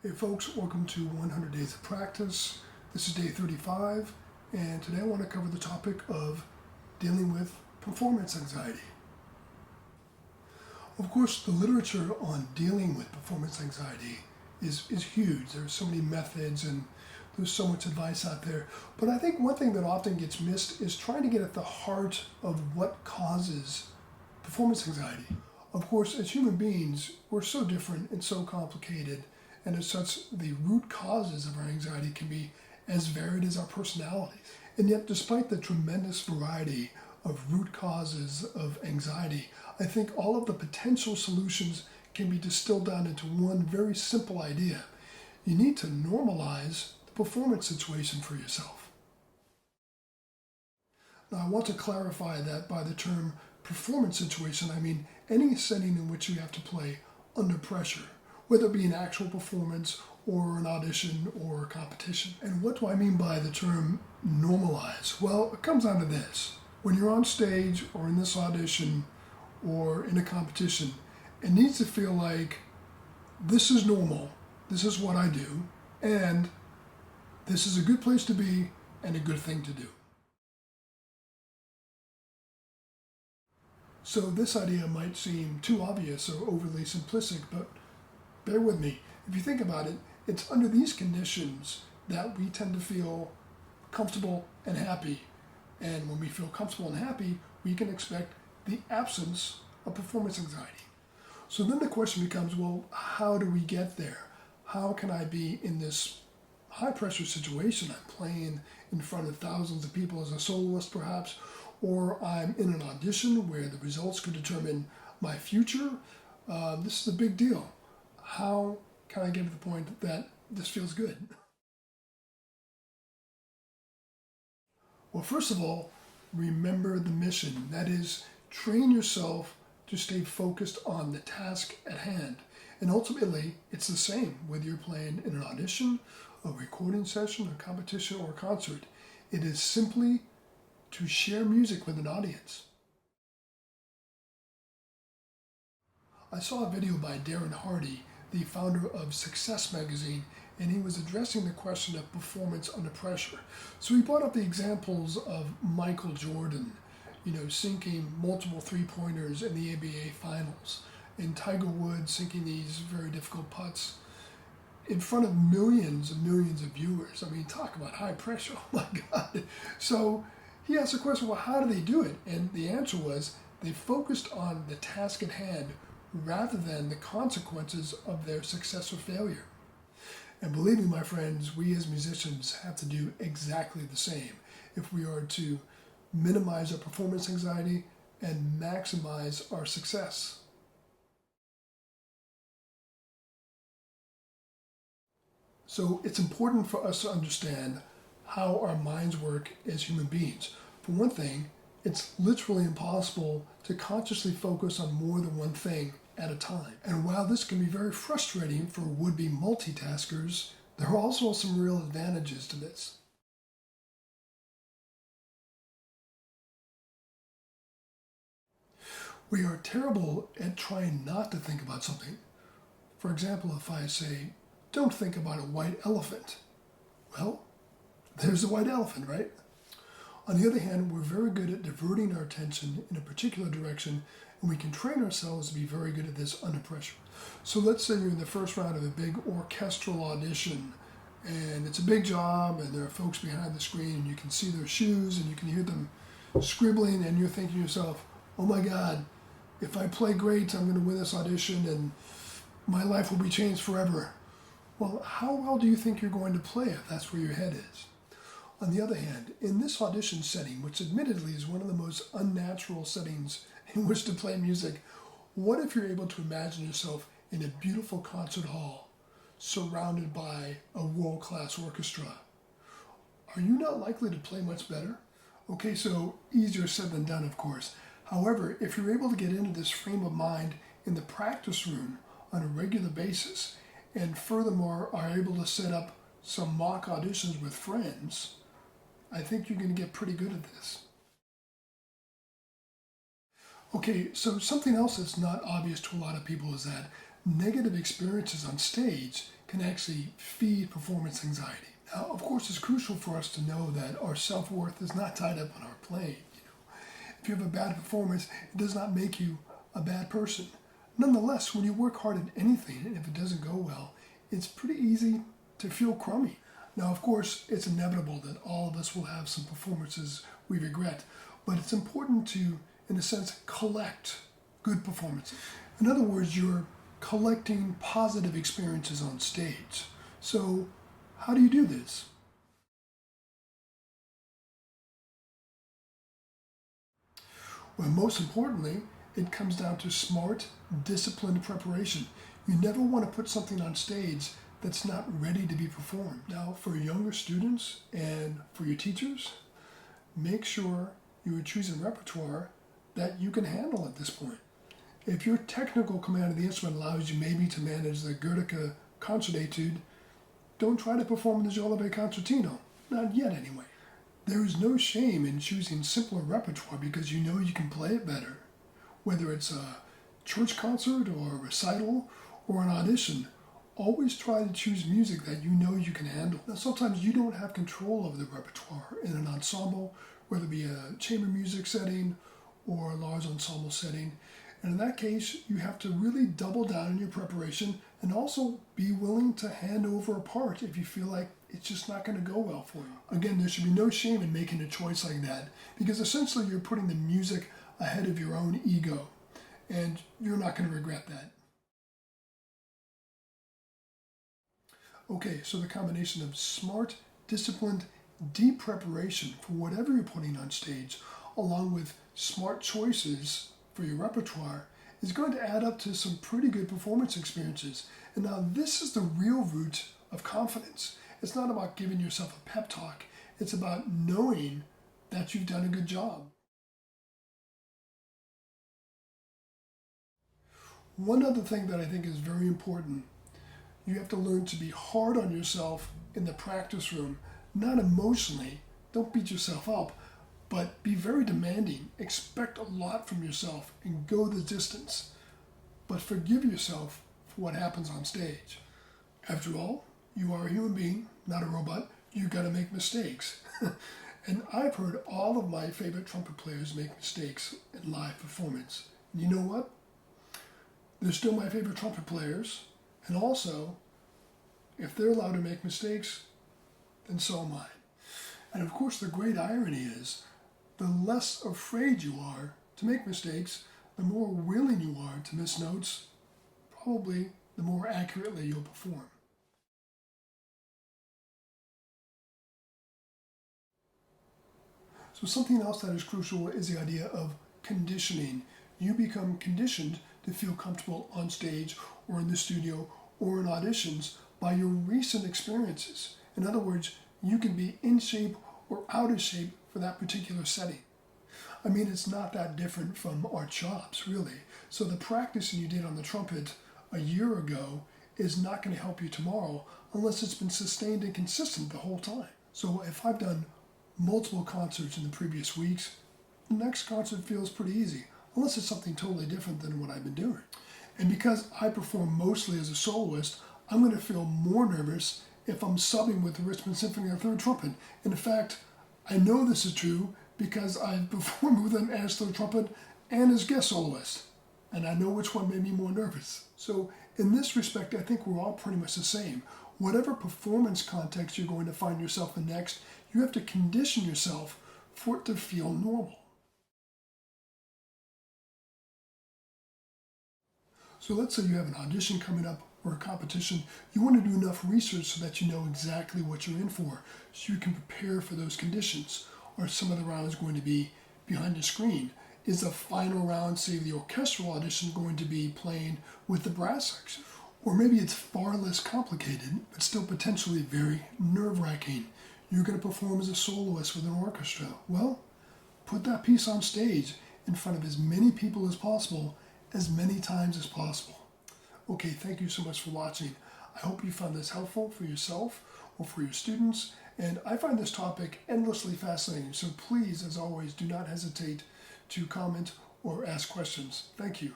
Hey folks, welcome to 100 Days of Practice. This is day 35, and today I want to cover the topic of dealing with performance anxiety. Of course, the literature on dealing with performance anxiety is huge. There's so many methods and there's so much advice out there. But I think one thing that often gets missed is trying to get at the heart of what causes performance anxiety. Of course, as human beings, we're so different and so complicated, and as such, the root causes of our anxiety can be as varied as our personalities. And yet, despite the tremendous variety of root causes of anxiety, I think all of the potential solutions can be distilled down into one very simple idea. You need to normalize the performance situation for yourself. Now, I want to clarify that by the term performance situation, I mean any setting in which you have to play under pressure, whether it be an actual performance or an audition or a competition. And what do I mean by the term normalize? Well, it comes down to this. When you're on stage or in this audition or in a competition, it needs to feel like this is normal, this is what I do, and this is a good place to be and a good thing to do. So this idea might seem too obvious or overly simplistic, but bear with me. If you think about it, it's under these conditions that we tend to feel comfortable and happy. And when we feel comfortable and happy, we can expect the absence of performance anxiety. So then the question becomes, well, how do we get there? How can I be in this high pressure situation? I'm playing in front of thousands of people as a soloist perhaps, or I'm in an audition where the results could determine my future. This is a big deal. How can I get to the point that this feels good? Well, first of all, remember the mission. That is, train yourself to stay focused on the task at hand. And ultimately, it's the same whether you're playing in an audition, a recording session, a competition, or a concert. It is simply to share music with an audience. I saw a video by Darren Hardy, the founder of Success magazine, and he was addressing the question of performance under pressure. So he brought up the examples of Michael Jordan, sinking multiple three-pointers in the NBA finals, and Tiger Woods sinking these very difficult putts in front of millions and millions of viewers. I mean, talk about high pressure, oh my God. So he asked the question, well, how do they do it? And the answer was they focused on the task at hand rather than the consequences of their success or failure. And believe me, my friends, we as musicians have to do exactly the same if we are to minimize our performance anxiety and maximize our success. So it's important for us to understand how our minds work as human beings. For one thing, it's literally impossible to consciously focus on more than one thing at a time. And while this can be very frustrating for would-be multitaskers, there are also some real advantages to this. We are terrible at trying not to think about something. For example, if I say, don't think about a white elephant. Well, there's a white elephant, right? On the other hand, we're very good at diverting our attention in a particular direction, and we can train ourselves to be very good at this under pressure. So let's say you're in the first round of a big orchestral audition, and it's a big job, and there are folks behind the screen, and you can see their shoes, and you can hear them scribbling, and you're thinking to yourself, oh my God, if I play great, I'm going to win this audition, and my life will be changed forever. Well, how well do you think you're going to play if that's where your head is? On the other hand, in this audition setting, which admittedly is one of the most unnatural settings in which to play music, what if you're able to imagine yourself in a beautiful concert hall, surrounded by a world-class orchestra? Are you not likely to play much better? Okay, so easier said than done, of course. However, if you're able to get into this frame of mind in the practice room on a regular basis, and furthermore are able to set up some mock auditions with friends, I think you're going to get pretty good at this. Okay, so something else that's not obvious to a lot of people is that negative experiences on stage can can actually feed performance anxiety. Now, of course, it's crucial for us to know that our self-worth is not tied up on our playing. If you have a bad performance, it does not make you a bad person. Nonetheless, when you work hard at anything, and if it doesn't go well, it's pretty easy to feel crummy. Now, of course, it's inevitable that all of us will have some performances we regret, but it's important to, in a sense, collect good performances. In other words, you're collecting positive experiences on stage. So, how do you do this? Well, most importantly, it comes down to smart, disciplined preparation. You never want to put something on stage that's not ready to be performed. Now, for younger students and for your teachers, make sure you are choosing repertoire that you can handle at this point. If your technical command of the instrument allows you maybe to manage the Goethe concert etude, don't try to perform the Jolivet concertino. Not yet, anyway. There is no shame in choosing simpler repertoire because you know you can play it better. Whether it's a church concert or a recital or an audition, always try to choose music that you know you can handle. Now, sometimes you don't have control over the repertoire in an ensemble, whether it be a chamber music setting or a large ensemble setting. And in that case, you have to really double down in your preparation and also be willing to hand over a part if you feel like it's just not going to go well for you. Again, there should be no shame in making a choice like that because essentially you're putting the music ahead of your own ego, and you're not going to regret that. Okay, so the combination of smart, disciplined, deep preparation for whatever you're putting on stage, along with smart choices for your repertoire, is going to add up to some pretty good performance experiences. And now this is the real root of confidence. It's not about giving yourself a pep talk. It's about knowing that you've done a good job. One other thing that I think is very important, you have to learn to be hard on yourself in the practice room, not emotionally. Don't beat yourself up, but be very demanding. Expect a lot from yourself and go the distance. But forgive yourself for what happens on stage. After all, you are a human being, not a robot. You gotta make mistakes. And I've heard all of my favorite trumpet players make mistakes in live performance. And you know what? They're still my favorite trumpet players. And also, if they're allowed to make mistakes, then so am I. And of course, the great irony is, the less afraid you are to make mistakes, the more willing you are to miss notes, probably the more accurately you'll perform. So something else that is crucial is the idea of conditioning. You become conditioned to feel comfortable on stage or in the studio or in auditions by your recent experiences. In other words, you can be in shape or out of shape for that particular setting. I mean, it's not that different from our chops, really. So the practicing you did on the trumpet a year ago is not going to help you tomorrow unless it's been sustained and consistent the whole time. So if I've done multiple concerts in the previous weeks, the next concert feels pretty easy, unless it's something totally different than what I've been doing. And because I perform mostly as a soloist, I'm going to feel more nervous if I'm subbing with the Richardson Symphony on third trumpet. And in fact, I know this is true because I've performed with them as third trumpet and as guest soloist. And I know which one made me more nervous. So in this respect, I think we're all pretty much the same. Whatever performance context you're going to find yourself in next, you have to condition yourself for it to feel normal. So let's say you have an audition coming up or a competition. You want to do enough research so that you know exactly what you're in for, so you can prepare for those conditions. Are some of the rounds going to be behind the screen? Is the final round, say the orchestral audition, going to be playing with the brass section? Or maybe it's far less complicated, but still potentially very nerve-wracking. You're going to perform as a soloist with an orchestra. Well, put that piece on stage in front of as many people as possible, as many times as possible. Okay, thank you so much for watching. I hope you found this helpful for yourself or for your students. And I find this topic endlessly fascinating. So please, as always, do not hesitate to comment or ask questions. Thank you.